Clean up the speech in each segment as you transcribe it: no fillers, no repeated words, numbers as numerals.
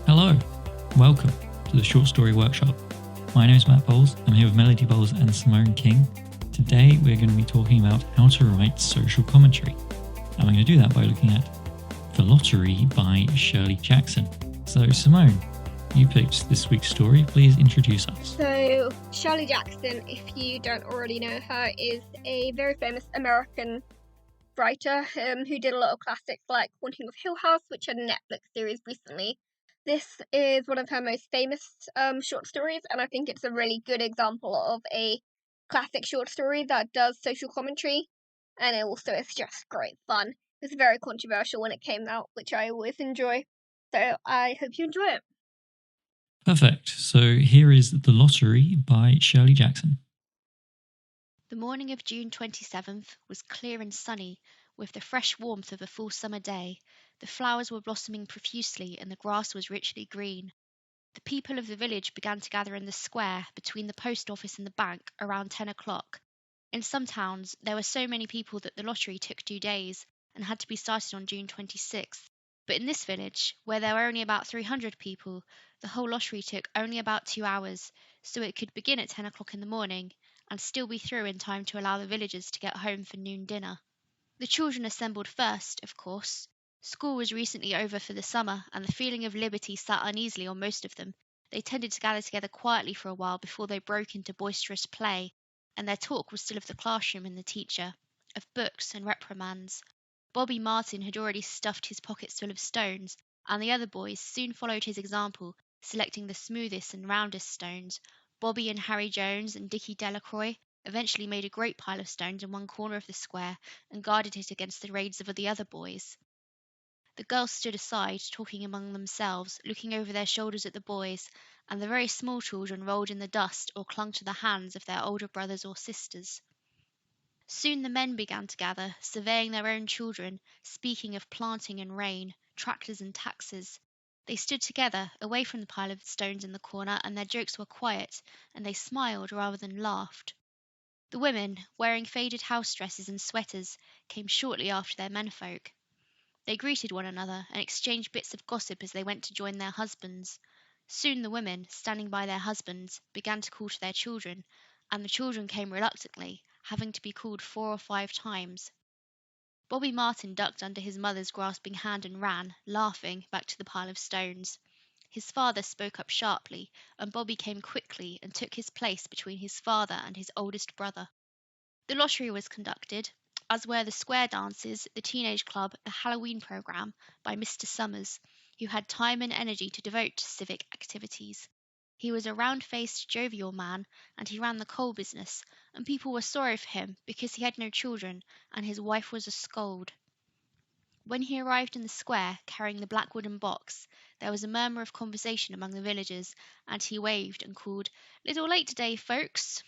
Hello, welcome to the Short Story Workshop. My name is Matt Bowles, I'm here with Melody Bowles and Simone King. Today we're going to be talking about how to write social commentary. And we're going to do that by looking at The Lottery by Shirley Jackson. So Simone, you picked this week's story, please introduce us. So Shirley Jackson, if you don't already know her, is a very famous American writer who did a lot of classics like Haunting of Hill House, which had a Netflix series recently. This is one of her most famous short stories, and I think it's a really good example of a classic short story that does social commentary, and it also is just great fun. It was very controversial when it came out, which I always enjoy. So I hope you enjoy it. Perfect. So here is The Lottery by Shirley Jackson. The morning of June 27th was clear and sunny, with the fresh warmth of a full summer day. The flowers were blossoming profusely, and the grass was richly green. The people of the village began to gather in the square between the post office and the bank around 10 o'clock. In some towns, there were so many people that the lottery took 2 days and had to be started on June 26th. But in this village, where there were only about 300 people, the whole lottery took only about 2 hours, so it could begin at 10 o'clock in the morning and still be through in time to allow the villagers to get home for noon dinner. The children assembled first, of course. School was recently over for the summer, and the feeling of liberty sat uneasily on most of them. They tended to gather together quietly for a while before they broke into boisterous play, and their talk was still of the classroom and the teacher, of books and reprimands. Bobby Martin had already stuffed his pockets full of stones, and the other boys soon followed his example, selecting the smoothest and roundest stones. Bobby and Harry Jones and Dickie Delacroix eventually made a great pile of stones in one corner of the square and guarded it against the raids of the other boys. The girls stood aside, talking among themselves, looking over their shoulders at the boys, and the very small children rolled in the dust or clung to the hands of their older brothers or sisters. Soon the men began to gather, surveying their own children, speaking of planting and rain, tractors and taxes. They stood together, away from the pile of stones in the corner, and their jokes were quiet, and they smiled rather than laughed. The women, wearing faded house dresses and sweaters, came shortly after their menfolk. They greeted one another and exchanged bits of gossip as they went to join their husbands. Soon the women, standing by their husbands, began to call to their children, and the children came reluctantly, having to be called 4 or 5 times. Bobby Martin ducked under his mother's grasping hand and ran, laughing, back to the pile of stones. His father spoke up sharply, and Bobby came quickly and took his place between his father and his oldest brother. The lottery was conducted, as were the square dances, the teenage club, the Halloween program, by Mr. Summers, who had time and energy to devote to civic activities. He was a round-faced, jovial man, and he ran the coal business, and people were sorry for him because he had no children, and his wife was a scold. When he arrived in the square, carrying the black wooden box, there was a murmur of conversation among the villagers, and he waved and called, "Little late today, folks."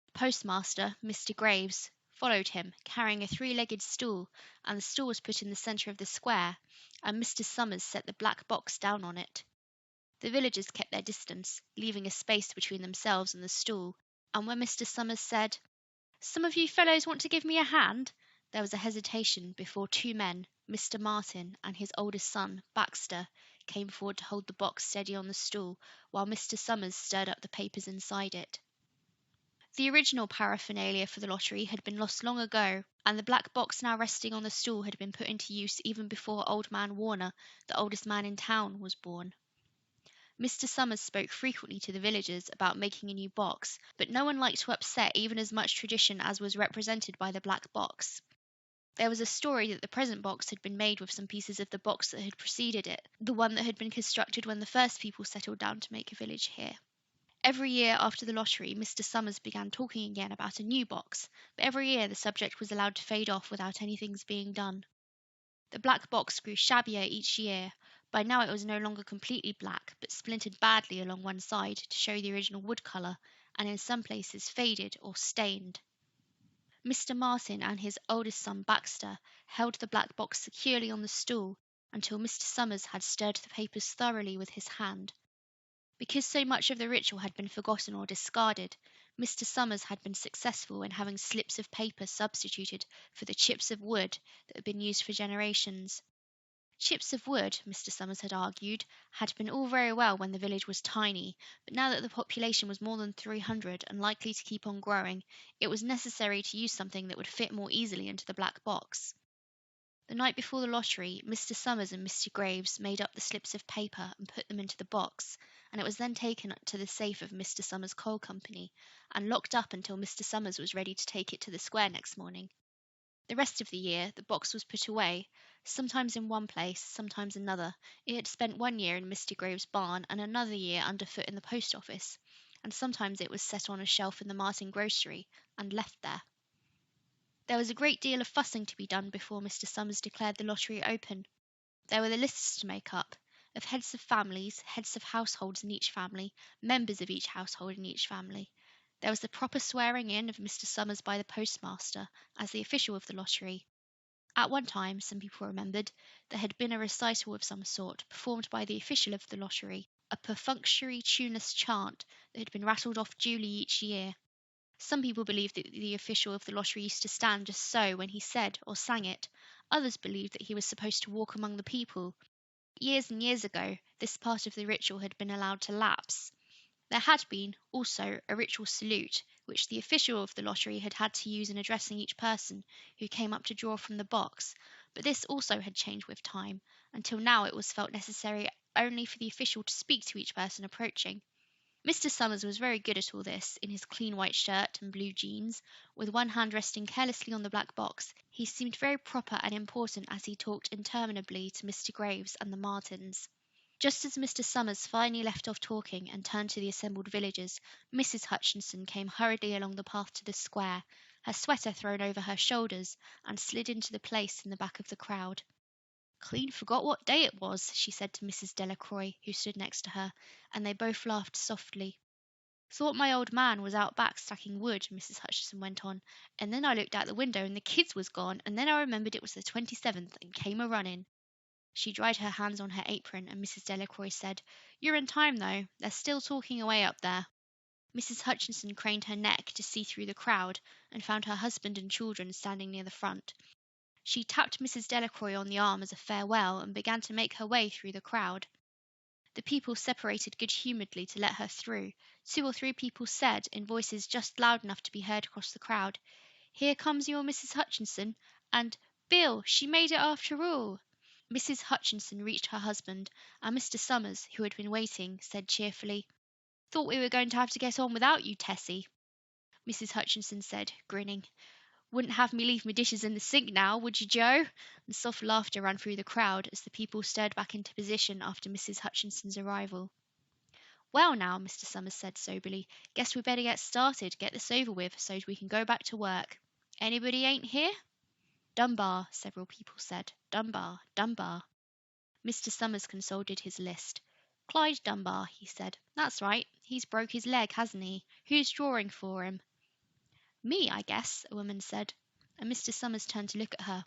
The postmaster, Mr. Graves, followed him, carrying a 3-legged stool, and the stool was put in the centre of the square, and Mr. Summers set the black box down on it. The villagers kept their distance, leaving a space between themselves and the stool, and when Mr. Summers said, "Some of you fellows want to give me a hand?" there was a hesitation before 2 men, Mr. Martin and his oldest son, Baxter, came forward to hold the box steady on the stool, while Mr. Summers stirred up the papers inside it. The original paraphernalia for the lottery had been lost long ago, and the black box now resting on the stool had been put into use even before Old Man Warner, the oldest man in town, was born. Mr. Summers spoke frequently to the villagers about making a new box, but no one liked to upset even as much tradition as was represented by the black box. There was a story that the present box had been made with some pieces of the box that had preceded it, the one that had been constructed when the first people settled down to make a village here. Every year after the lottery, Mr. Summers began talking again about a new box, but every year the subject was allowed to fade off without anything's being done. The black box grew shabbier each year. By now it was no longer completely black, but splintered badly along one side to show the original wood colour, and in some places faded or stained. Mr. Martin and his oldest son Baxter held the black box securely on the stool until Mr. Summers had stirred the papers thoroughly with his hand. Because so much of the ritual had been forgotten or discarded, Mr. Summers had been successful in having slips of paper substituted for the chips of wood that had been used for generations. Chips of wood, Mr. Summers had argued, had been all very well when the village was tiny, but now that the population was more than 300 and likely to keep on growing, it was necessary to use something that would fit more easily into the black box. The night before the lottery, Mr. Summers and Mr. Graves made up the slips of paper and put them into the box, and it was then taken to the safe of Mr. Summers' Coal Company and locked up until Mr. Summers was ready to take it to the square next morning. The rest of the year the box was put away, sometimes in one place, sometimes another. It had spent 1 year in Mr. Graves' barn and another year underfoot in the post office, and sometimes it was set on a shelf in the Martin grocery and left there. There was a great deal of fussing to be done before Mr. Summers declared the lottery open. There were the lists to make up, of heads of families, heads of households in each family, members of each household in each family. There was the proper swearing in of Mr. Summers by the postmaster, as the official of the lottery. At one time, some people remembered, there had been a recital of some sort, performed by the official of the lottery, a perfunctory, tuneless chant that had been rattled off duly each year. Some people believed that the official of the lottery used to stand just so when he said or sang it. Others believed that he was supposed to walk among the people. Years and years ago, this part of the ritual had been allowed to lapse. There had been, also, a ritual salute, which the official of the lottery had had to use in addressing each person who came up to draw from the box, but this also had changed with time, until now it was felt necessary only for the official to speak to each person approaching. Mr. Summers was very good at all this, in his clean white shirt and blue jeans, with one hand resting carelessly on the black box. He seemed very proper and important as he talked interminably to Mr. Graves and the Martins. Just as Mr. Summers finally left off talking and turned to the assembled villagers, Mrs. Hutchinson came hurriedly along the path to the square, her sweater thrown over her shoulders, and slid into the place in the back of the crowd. "Clean forgot what day it was," she said to Mrs. Delacroix, who stood next to her, and they both laughed softly. "Thought my old man was out back stacking wood," Mrs. Hutchinson went on, "and then I looked out the window and the kids was gone, and then I remembered it was the 27th and came a running." She dried her hands on her apron, and Mrs. Delacroix said, "You're in time, though. They're still talking away up there." Mrs. Hutchinson craned her neck to see through the crowd, and found her husband and children standing near the front. She tapped Mrs. Delacroix on the arm as a farewell, and began to make her way through the crowd. The people separated good-humouredly to let her through. 2 or 3 people said, in voices just loud enough to be heard across the crowd, "Here comes your Mrs. Hutchinson," and "Bill, she made it after all." Mrs. Hutchinson reached her husband, and Mr. Summers, who had been waiting, said cheerfully, "Thought we were going to have to get on without you, Tessie." Mrs. Hutchinson said, grinning, "Wouldn't have me leave my dishes in the sink now, would you, Joe?" And soft laughter ran through the crowd as the people stirred back into position after Mrs. Hutchinson's arrival. "Well, now," Mr. Summers said soberly, "guess we better get started, get this over with, so's we can go back to work. Anybody ain't here?" "Dunbar," several people said. "Dunbar, Dunbar." Mr. Summers consulted his list. "Clyde Dunbar," he said. "That's right. He's broke his leg, hasn't he? Who's drawing for him?" "Me, I guess," a woman said, and Mr. Summers turned to look at her.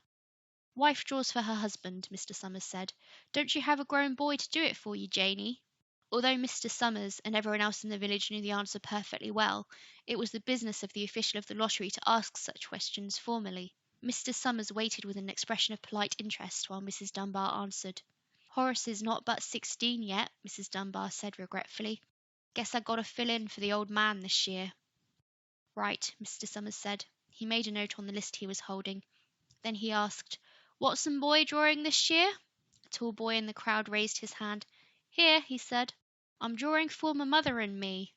"Wife draws for her husband," Mr. Summers said. "Don't you have a grown boy to do it for you, Janey?" Although Mr. Summers and everyone else in the village knew the answer perfectly well, it was the business of the official of the lottery to ask such questions formally. Mr. Summers waited with an expression of polite interest while Mrs. Dunbar answered. "Horace is not but 16 yet," Mrs. Dunbar said regretfully. "Guess I got to fill in for the old man this year." "Right," Mr. Summers said. He made a note on the list he was holding. Then he asked, "Watson boy drawing this year?" A tall boy in the crowd raised his hand. "Here," he said. "I'm drawing for my mother and me."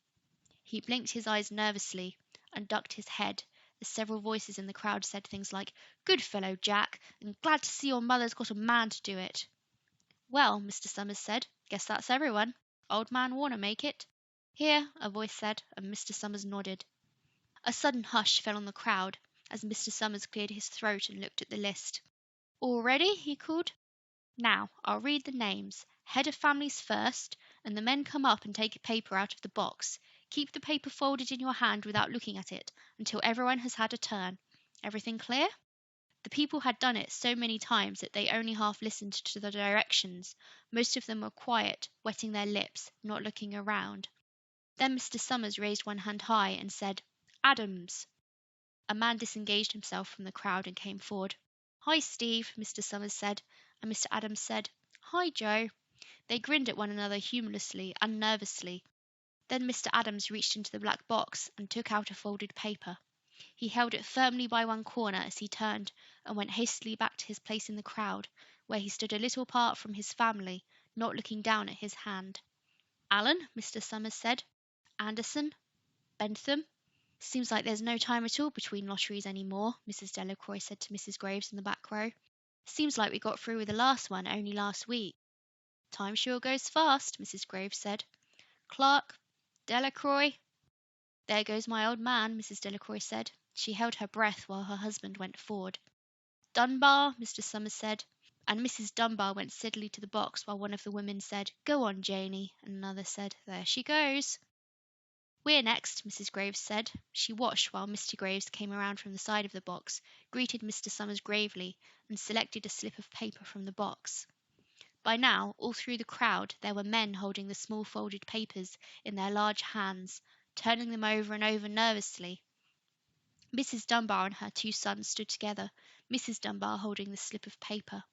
He blinked his eyes nervously and ducked his head as several voices in the crowd said things like, "Good fellow, Jack, and glad to see your mother's got a man to do it." "Well," Mr. Summers said, "guess that's everyone. Old man Warner make it." "Here," a voice said, and Mr. Summers nodded. A sudden hush fell on the crowd as Mr. Summers cleared his throat and looked at the list. "All ready?" he called. "Now, I'll read the names. Head of families first, and the men come up and take a paper out of the box. Keep the paper folded in your hand without looking at it until everyone has had a turn. Everything clear?" The people had done it so many times that they only half listened to the directions. Most of them were quiet, wetting their lips, not looking around. Then Mr. Summers raised one hand high and said, "Adams." A man disengaged himself from the crowd and came forward. "Hi, Steve," Mr. Summers said, and Mr. Adams said, "Hi, Joe." They grinned at one another humorously and nervously. Then Mr. Adams reached into the black box and took out a folded paper. He held it firmly by one corner as he turned and went hastily back to his place in the crowd, where he stood a little apart from his family, not looking down at his hand. "Allen," Mr. Summers said. "Anderson. Bentham." "Seems like there's no time at all between lotteries any more," Mrs. Delacroix said to Mrs. Graves in the back row. "Seems like we got through with the last one only last week." "Time sure goes fast," Mrs. Graves said. "Clark. Delacroix." "There goes my old man," Mrs. Delacroix said. She held her breath while her husband went forward. "Dunbar," Mr. Summers said, and Mrs. Dunbar went steadily to the box while one of the women said, "Go on, Janey," and another said, "There she goes." "We're next," Mrs. Graves said. She watched while Mr. Graves came around from the side of the box, greeted Mr. Summers gravely, and selected a slip of paper from the box. By now, all through the crowd, there were men holding the small folded papers in their large hands, turning them over and over nervously. Mrs. Dunbar and her two sons stood together, Mrs. Dunbar holding the slip of paper.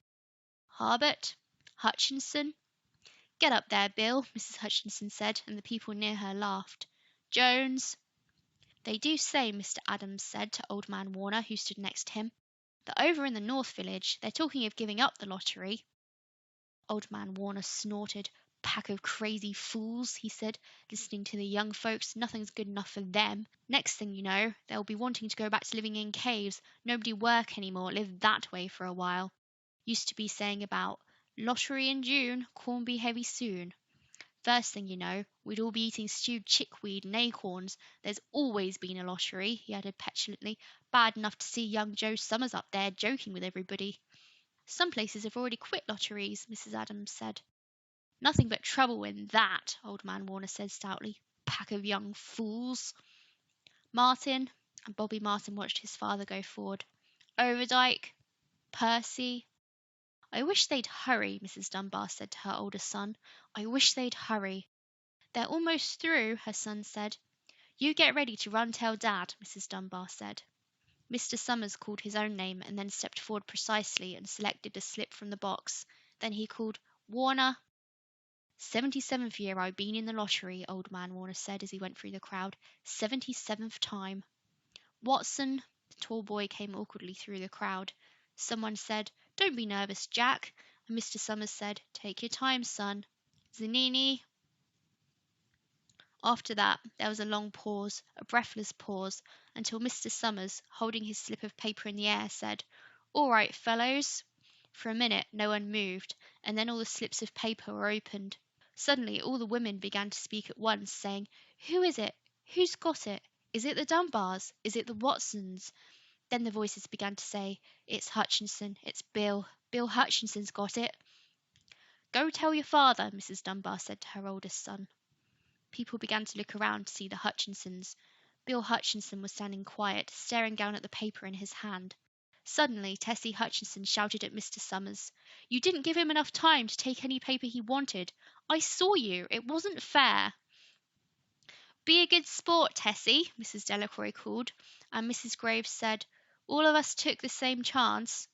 "Harbert. Hutchinson." "Get up there, Bill," Mrs. Hutchinson said, and the people near her laughed. "Jones." "They do say," Mr. Adams said to old man Warner, who stood next to him, "that over in the North Village they're talking of giving up the lottery." Old man Warner snorted. "Pack of crazy fools," he said, listening to the young folks. "Nothing's good enough for them. Next thing you know, they'll be wanting to go back to living in caves. Nobody work any more. Live that way for a while. Used to be saying about lottery in June, corn be heavy soon. First thing you know, we'd all be eating stewed chickweed and acorns. There's always been a lottery," he added petulantly. "Bad enough to see young Joe Summers up there joking with everybody." "Some places have already quit lotteries," Mrs. Adams said. "Nothing but trouble in that," old man Warner said stoutly. "Pack of young fools." "Martin," and Bobby Martin watched his father go forward. "Overdyke. Percy." "I wish they'd hurry," Mrs. Dunbar said to her oldest son. "I wish they'd hurry." "They're almost through," her son said. "You get ready to run tell Dad," Mrs. Dunbar said. Mr. Summers called his own name and then stepped forward precisely and selected a slip from the box. Then he called, "Warner." "77th year I've been in the lottery," old man Warner said as he went through the crowd. "77th time." "Watson." The tall boy came awkwardly through the crowd. Someone said, "Don't be nervous, Jack," and Mr. Summers said, "Take your time, son." "Zanini." After that, there was a long pause, a breathless pause, until Mr. Summers, holding his slip of paper in the air, said, "All right, fellows." For a minute no one moved, and then all the slips of paper were opened. Suddenly all the women began to speak at once, saying, "Who is it? Who's got it? Is it the Dunbars? Is it the Watsons?" Then the voices began to say, "It's Hutchinson. It's Bill. Bill Hutchinson's got it." "Go tell your father," Mrs. Dunbar said to her oldest son. People began to look around to see the Hutchinsons. Bill Hutchinson was standing quiet, staring down at the paper in his hand. Suddenly Tessie Hutchinson shouted at Mr. Summers, "You didn't give him enough time to take any paper he wanted. I saw you. It wasn't fair." "Be a good sport, Tessie," Mrs. Delacroix called, and Mrs. Graves said, "All of us took the same chance."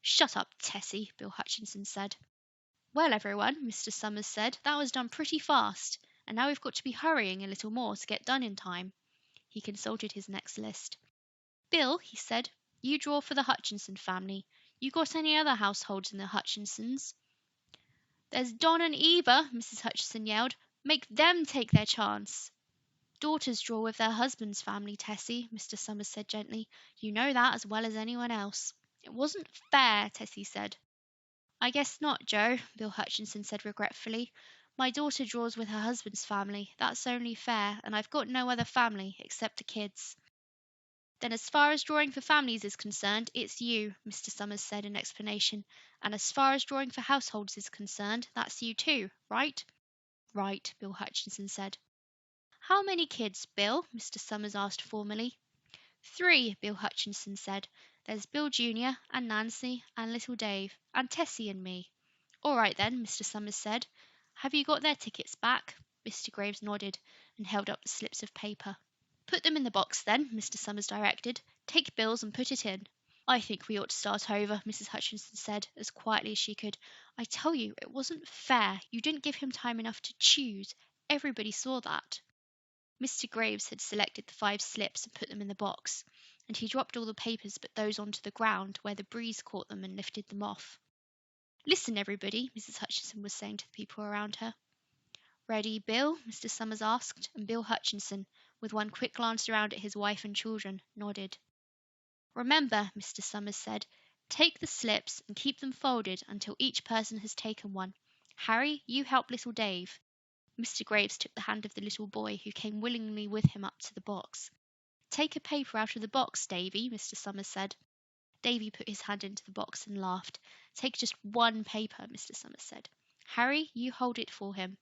"Shut up, Tessie," Bill Hutchinson said. "Well, everyone," Mr. Summers said, "that was done pretty fast, and now we've got to be hurrying a little more to get done in time." He consulted his next list. "Bill," he said, "you draw for the Hutchinson family. You got any other households in the Hutchinsons?" "There's Don and Eva," Mrs. Hutchinson yelled. "Make them take their chance." "Daughters draw with their husband's family, Tessie," Mr. Summers said gently. "You know that as well as anyone else." "It wasn't fair," Tessie said. "I guess not, Joe," Bill Hutchinson said regretfully. "My daughter draws with her husband's family. That's only fair, and I've got no other family except the kids." "Then as far as drawing for families is concerned, it's you," Mr. Summers said in explanation. "And as far as drawing for households is concerned, that's you too, right?" "Right," Bill Hutchinson said. "How many kids, Bill?" Mr. Summers asked formally. "Three," Bill Hutchinson said. "There's Bill Jr. and Nancy and little Dave and Tessie and me." "All right then," Mr. Summers said. "Have you got their tickets back?" Mr. Graves nodded and held up the slips of paper. "Put them in the box then," Mr. Summers directed. "Take Bill's and put it in." I think we ought to start over, Mrs. Hutchinson said, as quietly as she could. I tell you, it wasn't fair. You didn't give him time enough to choose. Everybody saw that. Mr. Graves had selected the 5 slips and put them in the box, and he dropped all the papers but those onto the ground, where the breeze caught them and lifted them off. Listen, everybody, Mrs. Hutchinson was saying to the people around her. Ready, Bill? Mr. Summers asked, and Bill Hutchinson, with one quick glance around at his wife and children, nodded. Remember, Mr. Summers said, take the slips and keep them folded until each person has taken one. Harry, you help little Dave. Mr. Graves took the hand of the little boy, who came willingly with him up to the box. Take a paper out of the box, Davy, Mr. Summers said. Davy put his hand into the box and laughed. Take just one paper, Mr. Summers said. Harry, you hold it for him.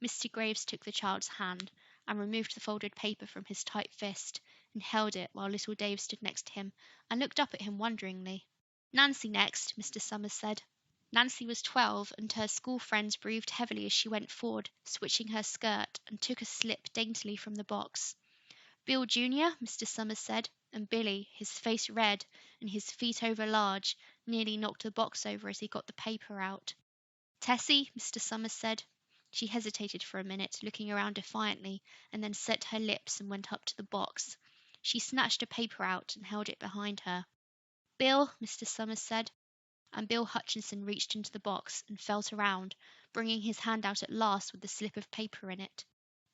Mr. Graves took the child's hand and removed the folded paper from his tight fist and held it while little Dave stood next to him and looked up at him wonderingly. Nancy next, Mr. Summers said. Nancy was 12, and her school friends breathed heavily as she went forward, switching her skirt, and took a slip daintily from the box. Bill Jr., Mr. Summers said, and Billy, his face red and his feet over large, nearly knocked the box over as he got the paper out. Tessie, Mr. Summers said. She hesitated for a minute, looking around defiantly, and then set her lips and went up to the box. She snatched a paper out and held it behind her. Bill, Mr. Summers said, and Bill Hutchinson reached into the box and felt around, bringing his hand out at last with the slip of paper in it.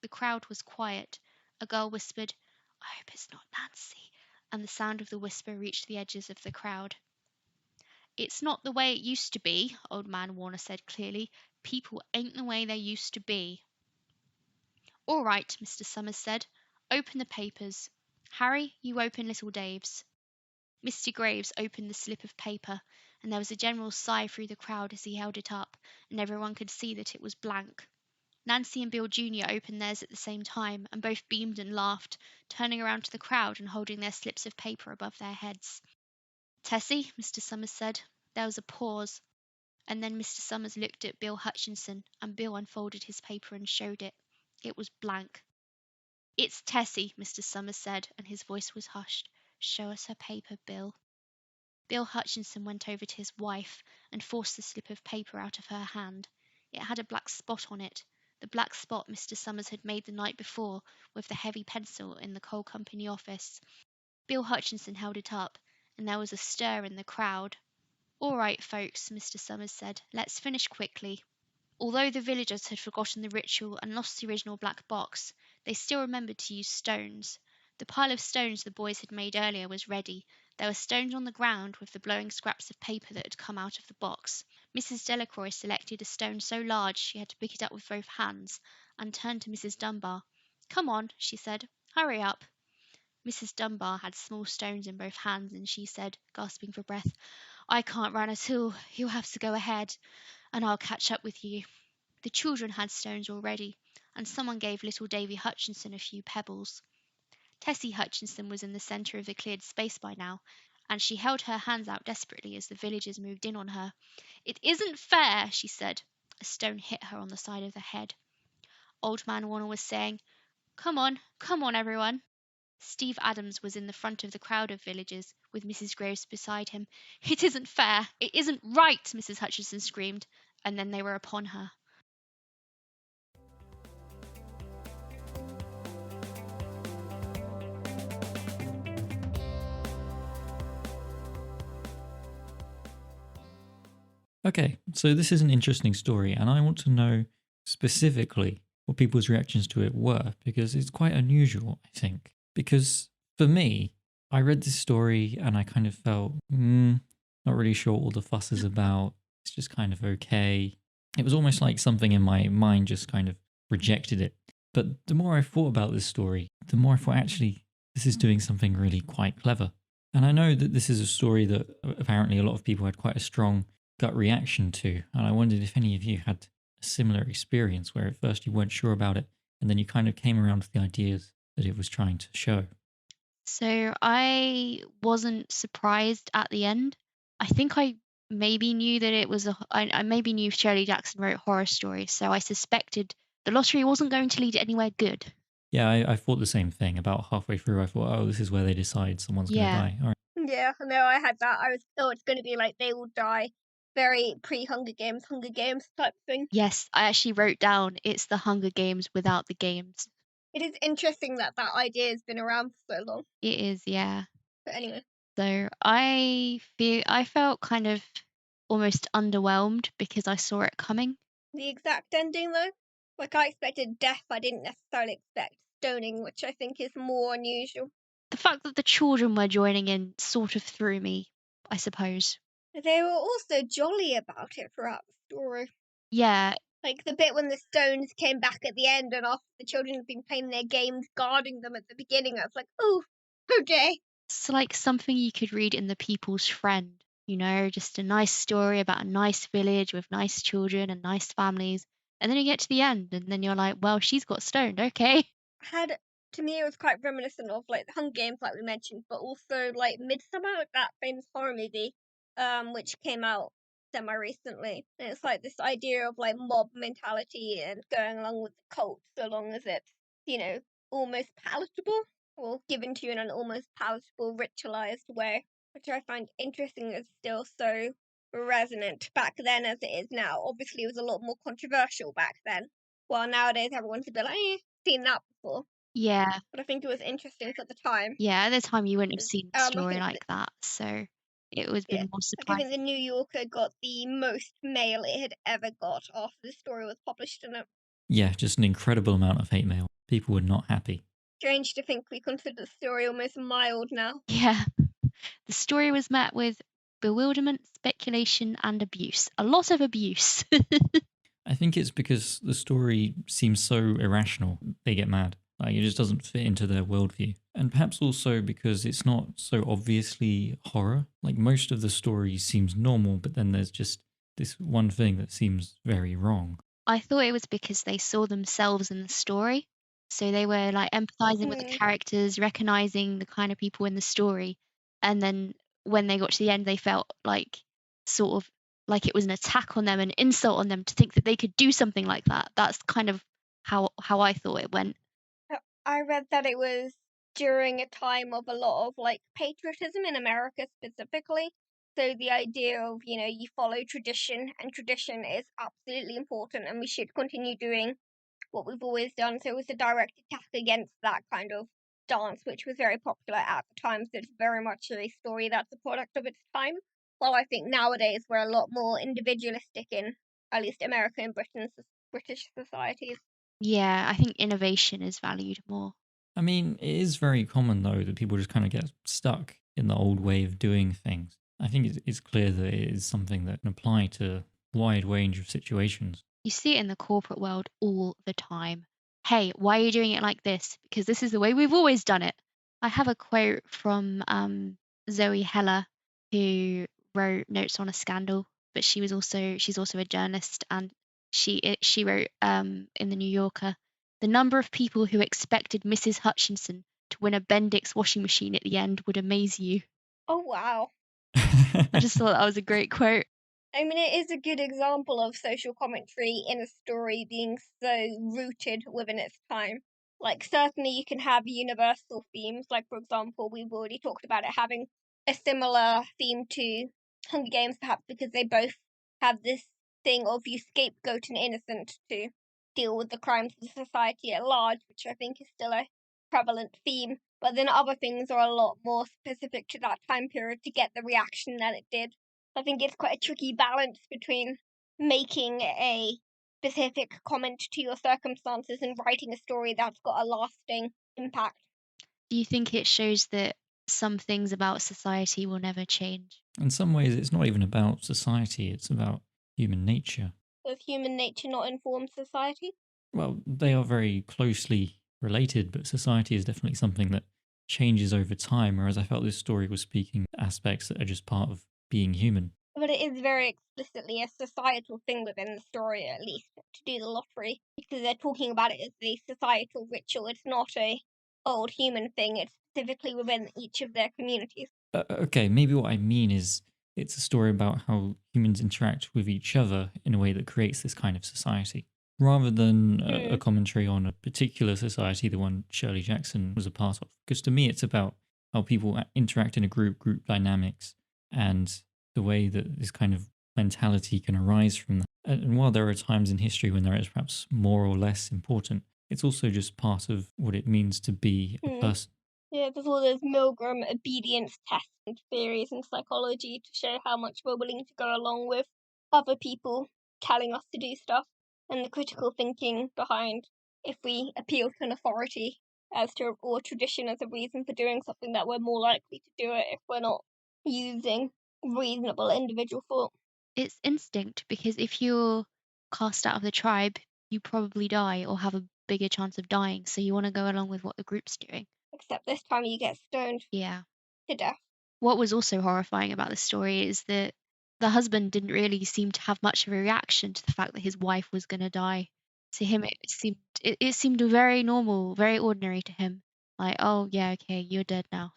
The crowd was quiet. A girl whispered, I hope it's not Nancy, and the sound of the whisper reached the edges of the crowd. It's not the way it used to be, Old Man Warner said clearly. People ain't the way they used to be. All right, Mr. Summers said. Open the papers. Harry, you open little Dave's. Mr. Graves opened the slip of paper, and there was a general sigh through the crowd as he held it up, and everyone could see that it was blank. Nancy and Bill Jr. opened theirs at the same time, and both beamed and laughed, turning around to the crowd and holding their slips of paper above their heads. Tessie, Mr. Summers said. There was a pause, and then Mr. Summers looked at Bill Hutchinson, and Bill unfolded his paper and showed it. It was blank. It's Tessie, Mr. Summers said, and his voice was hushed. Show us her paper, Bill. Bill Hutchinson went over to his wife and forced the slip of paper out of her hand. It had a black spot on it, the black spot Mr. Summers had made the night before with the heavy pencil in the coal company office. Bill Hutchinson held it up, and there was a stir in the crowd. All right, folks, Mr. Summers said. Let's finish quickly. Although the villagers had forgotten the ritual and lost the original black box, they still remembered to use stones. The pile of stones the boys had made earlier was ready. There were stones on the ground with the blowing scraps of paper that had come out of the box. Mrs. Delacroix selected a stone so large she had to pick it up with both hands, and turned to Mrs. Dunbar. Come on, she said. Hurry up. Mrs. Dunbar had small stones in both hands, and she said, gasping for breath, I can't run at all. You'll have to go ahead, and I'll catch up with you. The children had stones already, and someone gave little Davy Hutchinson a few pebbles. Tessie Hutchinson was in the centre of the cleared space by now, and she held her hands out desperately as the villagers moved in on her. It isn't fair, she said. A stone hit her on the side of the head. Old Man Warner was saying, come on, everyone. Steve Adams was in the front of the crowd of villagers, with Mrs. Graves beside him. It isn't fair. It isn't right, Mrs. Hutchinson screamed, and then they were upon her. Okay, so this is an interesting story, and I want to know specifically what people's reactions to it were, because it's quite unusual, I think. Because for me, I read this story and I kind of felt, not really sure what all the fuss is about. It's just kind of okay. It was almost like something in my mind just kind of rejected it. But the more I thought about this story, the more I thought, actually, this is doing something really quite clever. And I know that this is a story that apparently a lot of people had quite a strong gut reaction to, and I wondered if any of you had a similar experience where at first you weren't sure about it and then you kind of came around to the ideas that it was trying to show. So I wasn't surprised at the end. I think I maybe knew that it was I maybe knew Shirley Jackson wrote horror stories, so I suspected the lottery wasn't going to lead anywhere good. Yeah, I thought the same thing. About halfway through I thought, oh, this is where they decide someone's going to die. All right. Yeah, no, I had that. I was, oh, it's going to be like they will die. Very pre-Hunger Games type thing. Yes, I actually wrote down it's the Hunger Games without the games. It is interesting that that idea has been around for so long. It is, yeah. But anyway, So I felt kind of almost underwhelmed because I saw it coming. the exact ending though, like I expected death. I didn't necessarily expect stoning, which I think is more unusual. The fact that the children were joining in sort of threw me, I suppose. They were also jolly about it throughout the story. Yeah, Like the bit when the stones came back at the end and after the children had been playing their games guarding them at the beginning, I was like, oh, okay. it's like something you could read in The People's Friend, just a nice story about a nice village with nice children and nice families. And then you get to the end and then you're like, well, she's got stoned, okay. Had to me it was quite reminiscent of like the Hunger Games, like we mentioned, but also like Midsummer, like that famous horror movie, which came out semi recently. And it's like this idea of like mob mentality and going along with the cult so long as it's, almost palatable or given to you in an almost palatable, ritualized way, which I find interesting is still so resonant back then as it is now. Obviously it was a lot more controversial back then. While nowadays everyone's a bit like, seen that before, Yeah, but I think it was interesting at the time. yeah, at the time you wouldn't have seen a I story think that, like that. So it would have yeah, been more like I think the surprising. New Yorker got the most mail it had ever got after the story was published in it. Yeah, just an incredible amount of hate mail. People were not happy. Strange to think we consider the story almost mild now. Yeah, the story was met with bewilderment, speculation, and abuse. A lot of abuse. I think it's because the story seems so irrational, they get mad. Like, it just doesn't fit into their worldview. And perhaps also because it's not so obviously horror. Like, most of the story seems normal, but then there's just this one thing that seems very wrong. I thought it was because they saw themselves in the story. So they were like empathizing with the Hmm. characters, recognizing the kind of people in the story. And then when they got to the end, they felt like sort of like it was an attack on them, an insult on them to think that they could do something like that. That's kind of how I thought it went. I read that it was during a time of a lot of like patriotism in America specifically. So the idea of, you follow tradition and tradition is absolutely important and we should continue doing what we've always done. So it was a direct attack against that kind of dance, which was very popular at the time. So it's very much a story that's a product of its time. While I think nowadays we're a lot more individualistic in at least American and British societies. Yeah, I think innovation is valued more. I mean, it is very common, though, that people just kind of get stuck in the old way of doing things. I think it's clear that it is something that can apply to a wide range of situations. You see it in the corporate world all the time. Hey, why are you doing it like this? Because this is the way we've always done it. I have a quote from Zoe Heller, who wrote Notes on a Scandal, but she's also a journalist, and she wrote in the New Yorker, the number of people who expected Mrs. Hutchinson to win a Bendix washing machine at the end would amaze you. Oh wow. I just thought that was a great quote. I mean, it is a good example of social commentary in a story being so rooted within its time. Like, certainly you can have universal themes, like, for example, we've already talked about it having a similar theme to Hunger Games, perhaps because they both have this thing of you scapegoat an innocent to deal with the crimes of society at large, which I think is still a prevalent theme. But then other things are a lot more specific to that time period to get the reaction that it did. I think it's quite a tricky balance between making a specific comment to your circumstances and writing a story that's got a lasting impact. Do you think it shows that some things about society will never change? In some ways, it's not even about society, it's about human nature. Does human nature not inform society? Well, they are very closely related, but society is definitely something that changes over time, whereas I felt this story was speaking aspects that are just part of being human. But it is very explicitly a societal thing within the story, at least, to do the lottery, because they're talking about it as the societal ritual. It's not a old human thing, it's specifically within each of their communities. Okay, maybe what I mean is it's a story about how humans interact with each other in a way that creates this kind of society, rather than a, Hmm. a commentary on a particular society, the one Shirley Jackson was a part of. Because to me, it's about how people interact in a group dynamics, and the way that this kind of mentality can arise from that. And while there are times in history when there is perhaps more or less important, it's also just part of what it means to be a person. Yeah, there's all those Milgram obedience tests and theories in psychology to show how much we're willing to go along with other people telling us to do stuff, and the critical thinking behind if we appeal to an authority or tradition as a reason for doing something, that we're more likely to do it if we're not using reasonable individual thought. It's instinct, because if you're cast out of the tribe, you probably die or have a bigger chance of dying, so you want to go along with what the group's doing. Except this time you get stoned Yeah. to death. What was also horrifying about this story is that the husband didn't really seem to have much of a reaction to the fact that his wife was going to die. To him, it seemed very normal, very ordinary to him. Like, oh yeah, okay, you're dead now.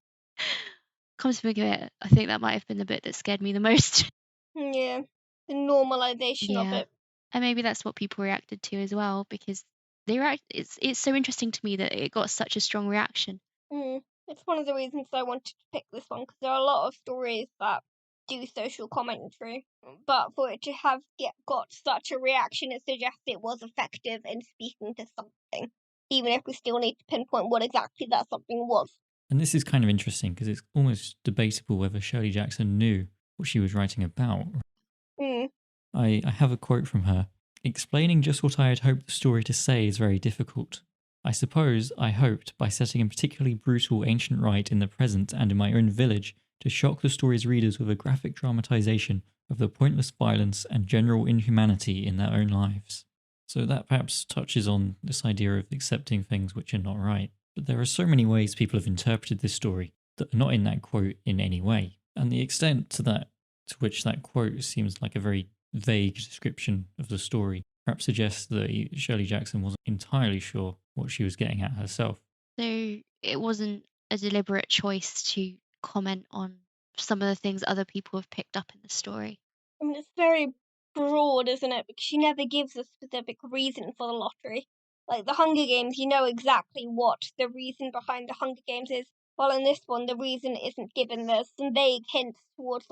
Come to think of it, I think that might have been the bit that scared me the most. Yeah, the normalization of Yeah. it. And maybe that's what people reacted to as well, because it's so interesting to me that it got such a strong reaction. It's one of the reasons I wanted to pick this one, because there are a lot of stories that do social commentary, but for it to have got such a reaction, it suggests it was effective in speaking to something, even if we still need to pinpoint what exactly that something was. And this is kind of interesting because it's almost debatable whether Shirley Jackson knew what she was writing about. I have a quote from her. Explaining just what I had hoped the story to say is very difficult. I suppose I hoped, by setting a particularly brutal ancient rite in the present and in my own village, to shock the story's readers with a graphic dramatization of the pointless violence and general inhumanity in their own lives. So that perhaps touches on this idea of accepting things which are not right. But there are so many ways people have interpreted this story that are not in that quote in any way. And the extent to which that quote seems like a very vague description of the story perhaps suggests that Shirley Jackson wasn't entirely sure what she was getting at herself. So it wasn't a deliberate choice to comment on some of the things other people have picked up in the story. I mean, it's very broad, isn't it? Because she never gives a specific reason for the lottery. Like the Hunger Games, you know exactly what the reason behind the Hunger Games is. While in this one, the reason isn't given. There's some vague hints towards,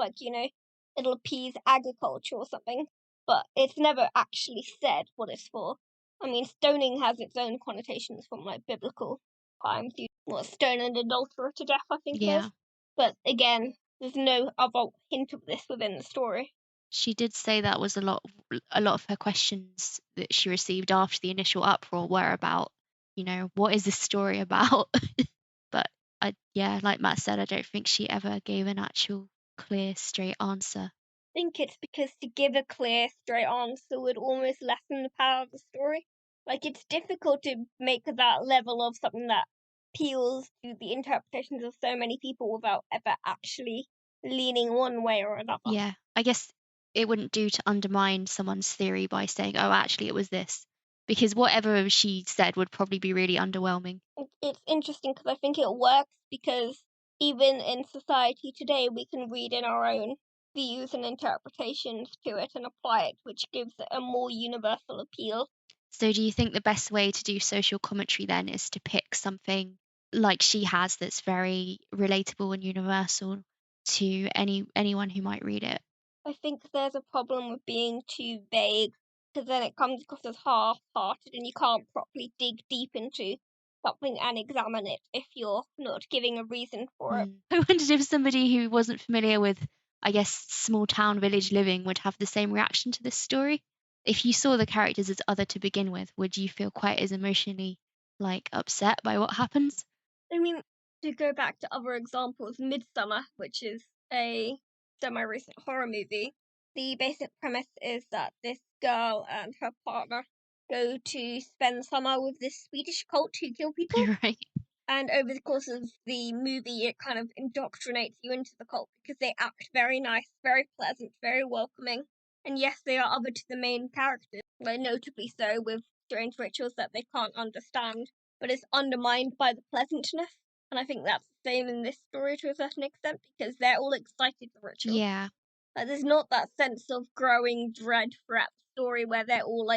it'll appease agriculture or something, but it's never actually said what it's for. I mean, stoning has its own connotations from biblical times. You stone an adulterer to death, I think it is. But again, there's no other hint of this within the story. She did say that was a lot of her questions that she received after the initial uproar were about, what is this story about? But like Matt said, I don't think she ever gave an actual clear, straight answer. I think it's because to give a clear, straight answer would almost lessen the power of the story. It's difficult to make that level of something that appeals to the interpretations of so many people without ever actually leaning one way or another. Yeah, I guess it wouldn't do to undermine someone's theory by saying, oh, actually, it was this. Because whatever she said would probably be really underwhelming. It's interesting because I think it works because even in society today, we can read in our own views and interpretations to it and apply it, which gives it a more universal appeal. So do you think the best way to do social commentary then is to pick something like she has that's very relatable and universal to anyone who might read it? I think there's a problem with being too vague, because then it comes across as half-hearted and you can't properly dig deep into something and examine it if you're not giving a reason for it. I wondered if somebody who wasn't familiar with, I guess, small town village living would have the same reaction to this story. If you saw the characters as other to begin with, would you feel quite as emotionally upset by what happens? I mean, to go back to other examples, Midsummer, which is a semi-recent horror movie, the basic premise is that this girl and her partner go to spend summer with this Swedish cult who kill people. Right. And over the course of the movie, it kind of indoctrinates you into the cult because they act very nice, very pleasant, very welcoming. And yes, they are other to the main characters, notably so, with strange rituals that they can't understand, but it's undermined by the pleasantness. And I think that's the same in this story to a certain extent, because they're all excited for rituals. Yeah. There's not that sense of growing dread throughout the story where they're all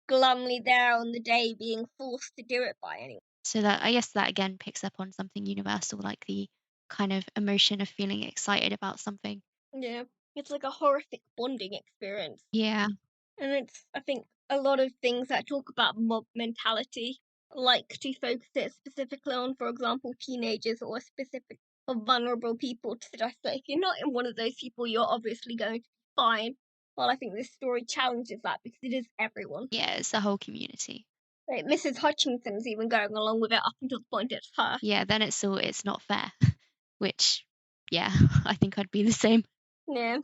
glumly there on the day being forced to do it by anyone. So that, I guess, that again picks up on something universal, like the kind of emotion of feeling excited about something. Yeah, it's like a horrific bonding experience. Yeah. And it's, I think, a lot of things that talk about mob mentality like to focus it specifically on, for example, teenagers or specific or vulnerable people to suggest that if you're not in one of those people, you're obviously going to be fine. Well, I think this story challenges that because it is everyone. Yeah, it's the whole community. Like Mrs. Hutchinson's even going along with it up until the point it's her. Yeah, then it's not fair, which, yeah, I think I'd be the same. Yeah.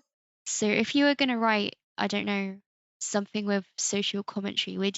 So if you were going to write, I don't know, something with social commentary, would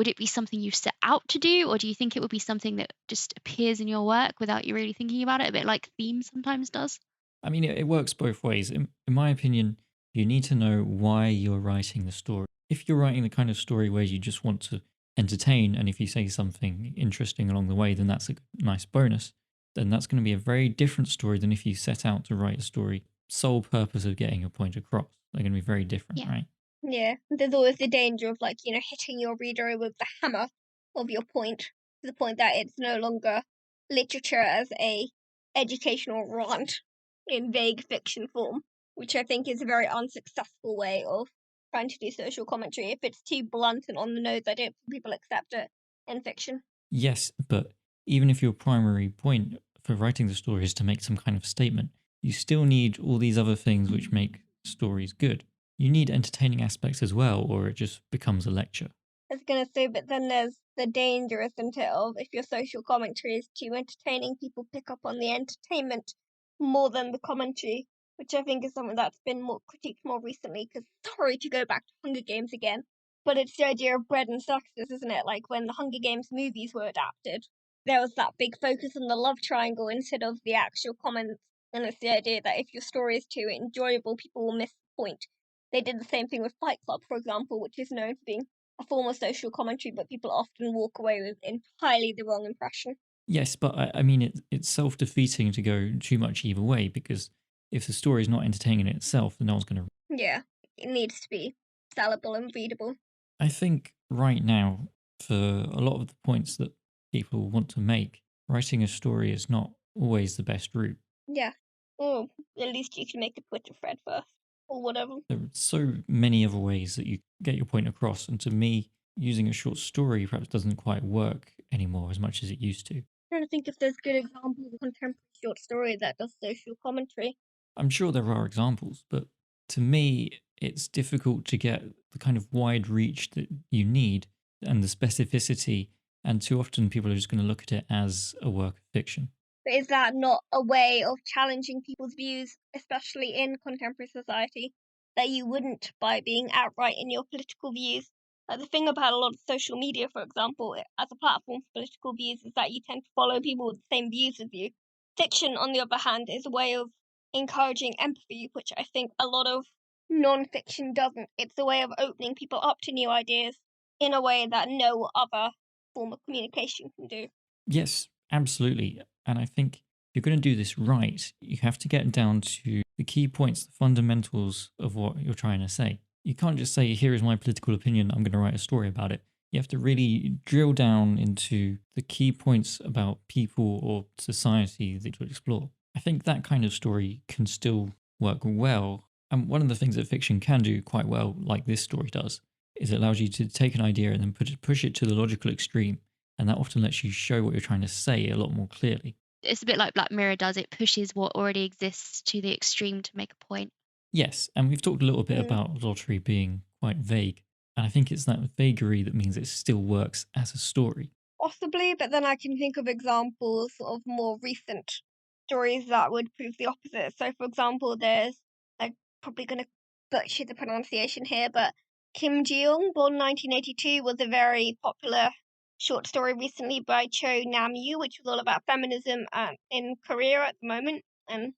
it be something you set out to do, or do you think it would be something that just appears in your work without you really thinking about it, a bit like theme sometimes does? I mean, it works both ways. In my opinion, you need to know why you're writing the story. If you're writing the kind of story where you just want to entertain, and if you say something interesting along the way, then that's a nice bonus. Then that's going to be a very different story than if you set out to write a story sole purpose of getting your point across. They're going to be very different, Yeah. right? Yeah, there's always the danger of hitting your reader with the hammer of your point to the point that it's no longer literature as a educational rant in vague fiction form, which I think is a very unsuccessful way of trying to do social commentary. If it's too blunt and on the nose, I don't think people accept it in fiction. Yes, but even if your primary point for writing the story is to make some kind of statement, you still need all these other things which make stories good. You need entertaining aspects as well, or it just becomes a lecture. I was gonna say, but then there's the danger, isn't it, of if your social commentary is too entertaining, people pick up on the entertainment more than the commentary, which I think is something that's been more critiqued more recently. Because sorry to go back to Hunger Games again, but it's the idea of bread and circuses, isn't it? Like when the Hunger Games movies were adapted, there was that big focus on the love triangle instead of the actual comments, and it's the idea that if your story is too enjoyable, people will miss the point. They did the same thing with Fight Club, for example, which is known for being a form of social commentary, but people often walk away with entirely the wrong impression. Yes, but I mean, it's self defeating to go too much either way because if the story is not entertaining in itself, then no one's going to. Yeah, it needs to be sellable and readable. I think right now, for a lot of the points that people want to make, writing a story is not always the best route. Yeah. Or at least you can make a Twitter thread first, or whatever. There are so many other ways that you get your point across, and to me, using a short story perhaps doesn't quite work anymore as much as it used to. I'm trying to think if there's good examples of contemporary short story that does social commentary. I'm sure there are examples, but to me, it's difficult to get the kind of wide reach that you need and the specificity. And too often, people are just going to look at it as a work of fiction. But is that not a way of challenging people's views, especially in contemporary society, that you wouldn't by being outright in your political views? Like the thing about a lot of social media, for example, as a platform for political views, is that you tend to follow people with the same views as you. Fiction, on the other hand, is a way of encouraging empathy, which I think a lot of non-fiction doesn't. It's a way of opening people up to new ideas in a way that no other form of communication can do. Yes, absolutely. And I think if you're going to do this right, you have to get down to the key points, the fundamentals of what you're trying to say. You can't just say, here is my political opinion, I'm going to write a story about it. You have to really drill down into the key points about people or society that you explore. I think that kind of story can still work well. And one of the things that fiction can do quite well, like this story does, is it allows you to take an idea and then push it to the logical extreme, and that often lets you show what you're trying to say a lot more clearly. It's a bit like Black Mirror does. It pushes what already exists to the extreme to make a point. Yes, and we've talked a little bit about lottery being quite vague, and I think it's that vagary that means it still works as a story. Possibly, but then I can think of examples of more recent stories that would prove the opposite. So, for example, I'm probably going to butcher the pronunciation here, but Kim Ji-young, born 1982, was a very popular short story recently by Cho Nam-yu, which was all about feminism in Korea at the moment, and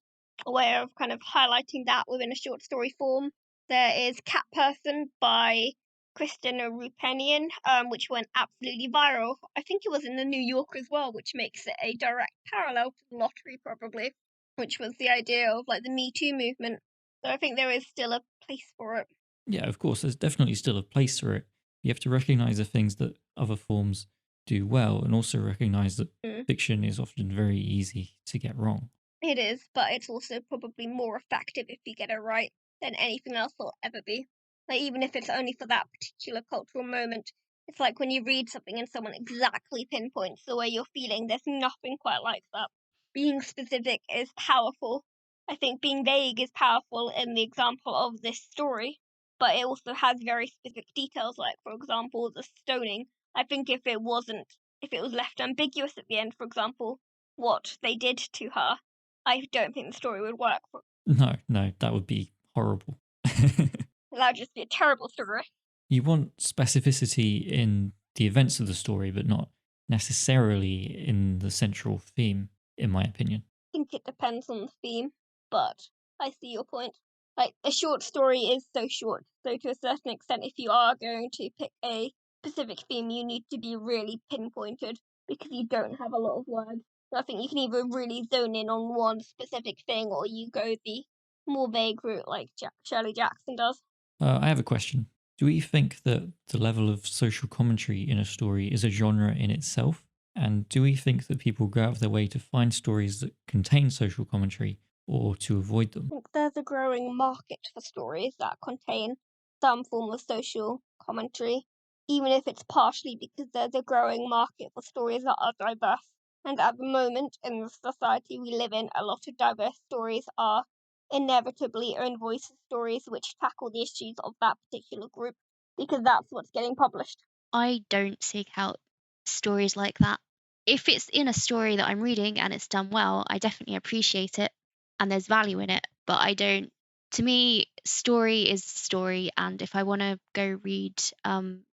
a way of kind of highlighting that within a short story form. There is Cat Person by Kristina Rupenian, which went absolutely viral. I think it was in the New Yorker as well, which makes it a direct parallel to the lottery, probably, which was the idea of like the Me Too movement. So I think there is still a place for it. Yeah, of course, there's definitely still a place for it. You have to recognize the things that other forms do well, and also recognize that Mm. fiction is often very easy to get wrong. It is, but it's also probably more effective if you get it right than anything else will ever be. Like, even if it's only for that particular cultural moment, it's like when you read something and someone exactly pinpoints the way you're feeling, there's nothing quite like that. Being specific is powerful. I think being vague is powerful in the example of this story, but it also has very specific details, like, for example, the stoning. I think if it was left ambiguous at the end, for example, what they did to her, I don't think the story would work. No, that would be horrible. That would just be a terrible story. You want specificity in the events of the story, but not necessarily in the central theme, in my opinion. I think it depends on the theme, but I see your point. Like, a short story is so short, so to a certain extent, if you are going to pick a specific theme, you need to be really pinpointed because you don't have a lot of words. So I think you can either really zone in on one specific thing or you go the more vague route like Shirley Jackson does. I have a question. Do we think that the level of social commentary in a story is a genre in itself? And do we think that people go out of their way to find stories that contain social commentary or to avoid them? I think there's a growing market for stories that contain some form of social commentary, even if it's partially because there's a growing market for stories that are diverse. And at the moment, in the society we live in, a lot of diverse stories are inevitably own voice stories which tackle the issues of that particular group because that's what's getting published. I don't seek out stories like that. If it's in a story that I'm reading and it's done well, I definitely appreciate it and there's value in it. But I don't, to me, story is story. And if I want to go read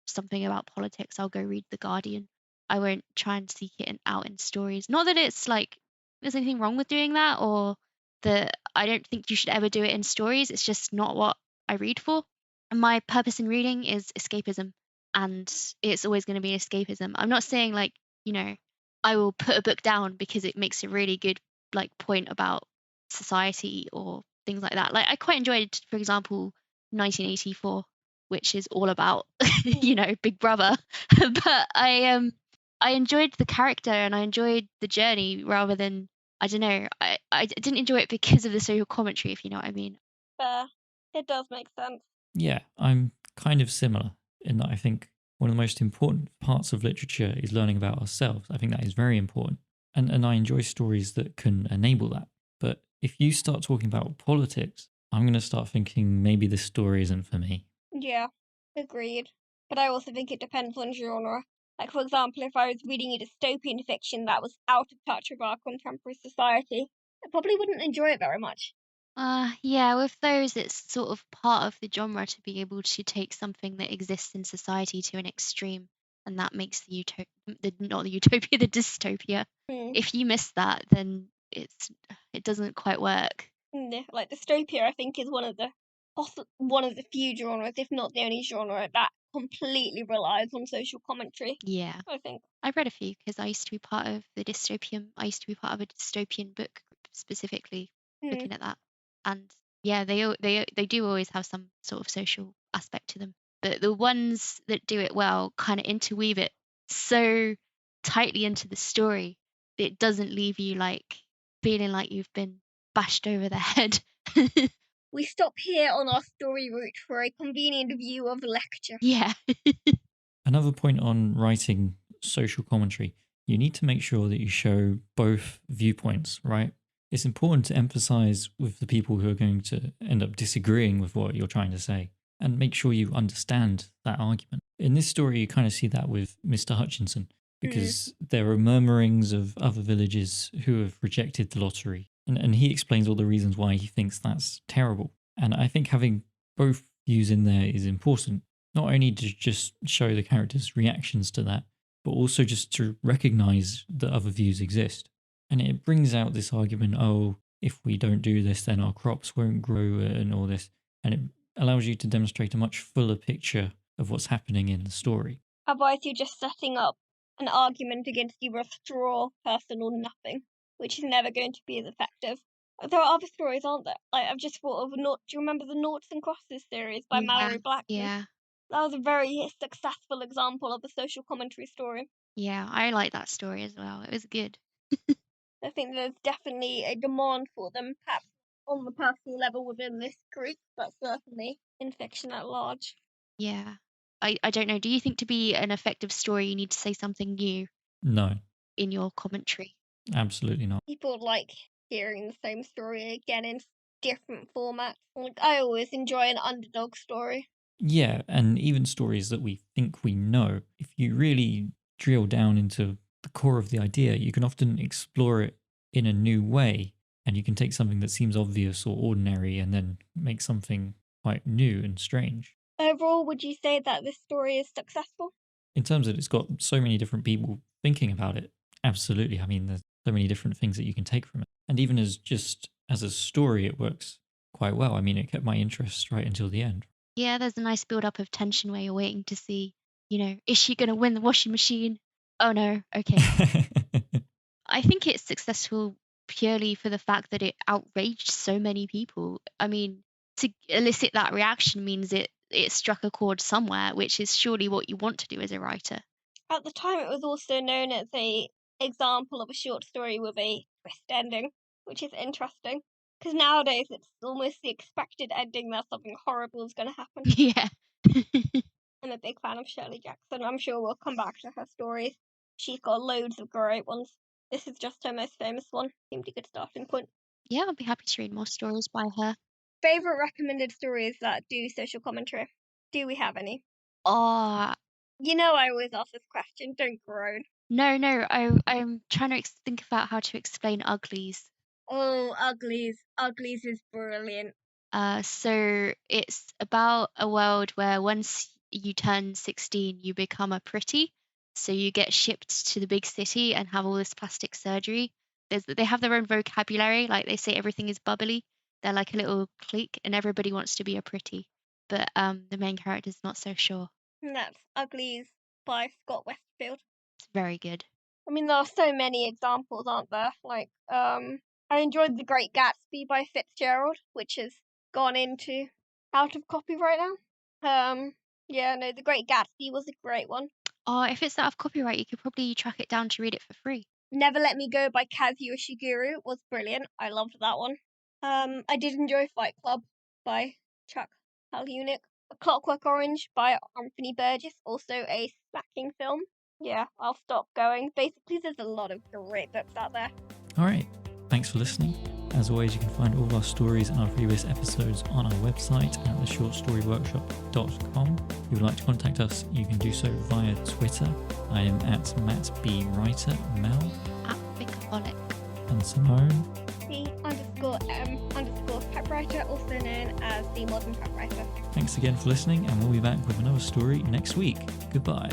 something about politics, I'll go read The Guardian. I won't try and seek it out in stories. Not that it's like there's anything wrong with doing that or that I don't think you should ever do it in stories. It's just not what I read for. And my purpose in reading is escapism and it's always going to be escapism. I'm not saying like, you know, I will put a book down because it makes a really good like point about society or things like that. Like I quite enjoyed, for example, 1984, which is all about you know Big Brother. But I enjoyed the character and I enjoyed the journey rather than I don't know. I didn't enjoy it because of the social commentary, if you know what I mean. Fair. It does make sense. Yeah, I'm kind of similar in that I think one of the most important parts of literature is learning about ourselves. I think that is very important. And I enjoy stories that can enable that. But if you start talking about politics, I'm going to start thinking maybe this story isn't for me. Yeah, agreed. But I also think it depends on genre. Like, for example, if I was reading a dystopian fiction that was out of touch with our contemporary society, I probably wouldn't enjoy it very much. Yeah, with those, it's sort of part of the genre to be able to take something that exists in society to an extreme, and that makes the not the utopia, the dystopia. Hmm. If you miss that, then it doesn't quite work. Like, dystopia, I think, is one of the few genres, if not the only genre, that completely relies on social commentary, Yeah, I think. I've read a few because I used to be part of the dystopian. I used to be part of a dystopian book group specifically Hmm. looking at that, and yeah, they do always have some sort of social aspect to them. But the ones that do it well kind of interweave it so tightly into the story that it doesn't leave you like feeling like you've been bashed over the head. We stop here on our story route for a convenient view of the lecture. Yeah. Another point on writing social commentary, you need to make sure that you show both viewpoints, right? It's important to emphasize with the people who are going to end up disagreeing with what you're trying to say and make sure you understand that argument. In this story, you kind of see that with Mr. Hutchinson because there are murmurings of other villages who have rejected the lottery. And he explains all the reasons why he thinks that's terrible. And I think having both views in there is important, not only to just show the characters' reactions to that, but also just to recognize that other views exist. And it brings out this argument, oh, if we don't do this, then our crops won't grow and all this. And it allows you to demonstrate a much fuller picture of what's happening in the story. Otherwise, you're just setting up an argument against either a straw person or nothing, which is never going to be as effective. There are other stories, aren't there? Like, I've just thought of do you remember the Noughts and Crosses series by Yeah. Mallory Blackman? Yeah. That was a very successful example of a social commentary story. Yeah, I like that story as well. It was good. I think there's definitely a demand for them, perhaps on the personal level within this group, but certainly in fiction at large. Yeah. I don't know. Do you think to be an effective story, you need to say something new No, in your commentary? absolutely not. People like hearing the same story again in different formats. Like, I always enjoy an underdog story. Yeah, and even stories that we think we know, if you really drill down into the core of the idea, you can often explore it in a new way. And you can take something that seems obvious or ordinary and then make something quite new and strange. Overall, would you say that this story is successful? In terms of it's got so many different people thinking about it, absolutely. I mean, there's so many different things that you can take from it. And even as just as a story, it works quite well. I mean, it kept my interest right until the end. Yeah, there's a nice build up of tension where you're waiting to see, is she going to win the washing machine? Oh no, okay. I think it's successful purely for the fact that it outraged so many people. I mean, to elicit that reaction means it struck a chord somewhere, which is surely what you want to do as a writer. At the time, it was also known as a example of a short story with a twist ending, which is interesting. Because nowadays, it's almost the expected ending that something horrible is going to happen. Yeah. I'm a big fan of Shirley Jackson. I'm sure we'll come back to her stories. She's got loads of great ones. This is just her most famous one. Seemed a good starting point. Yeah, I'll be happy to read more stories by her. Favorite recommended stories that do social commentary? Do we have any? Oh, You know I always ask this question. Don't groan. no, I'm trying to think about how to explain uglies. Oh, Uglies. Uglies is brilliant. So it's about a world where once you turn 16, you become a pretty. So you get shipped to the big city and have all this plastic surgery. They have their own vocabulary, like they say everything is bubbly. They're like a little clique, and everybody wants to be a pretty. But the main character's not so sure. And that's Uglies by Scott Westfield. It's very good. I mean, there are so many examples, aren't there? Like, I enjoyed The Great Gatsby by Fitzgerald, which has gone into out of copyright now. Yeah, no, The Great Gatsby was a great one. Oh, if it's out of copyright, you could probably track it down to read it for free. Never Let Me Go by Kazuo Ishiguro was brilliant. I loved that one. I did enjoy Fight Club by Chuck Palahniuk. A Clockwork Orange by Anthony Burgess, also a smacking film. Yeah, I'll stop going. Basically, there's a lot of great books out there. All right. Thanks for listening. As always, you can find all of our stories and our previous episodes on our website at theshortstoryworkshop.com. If you would like to contact us, you can do so via Twitter. I am at MattBWriter, Mel. At Bicaholic. And Simone. _pepwriter, also known as the Modern Pepwriter. Thanks again for listening, and we'll be back with another story next week. Goodbye.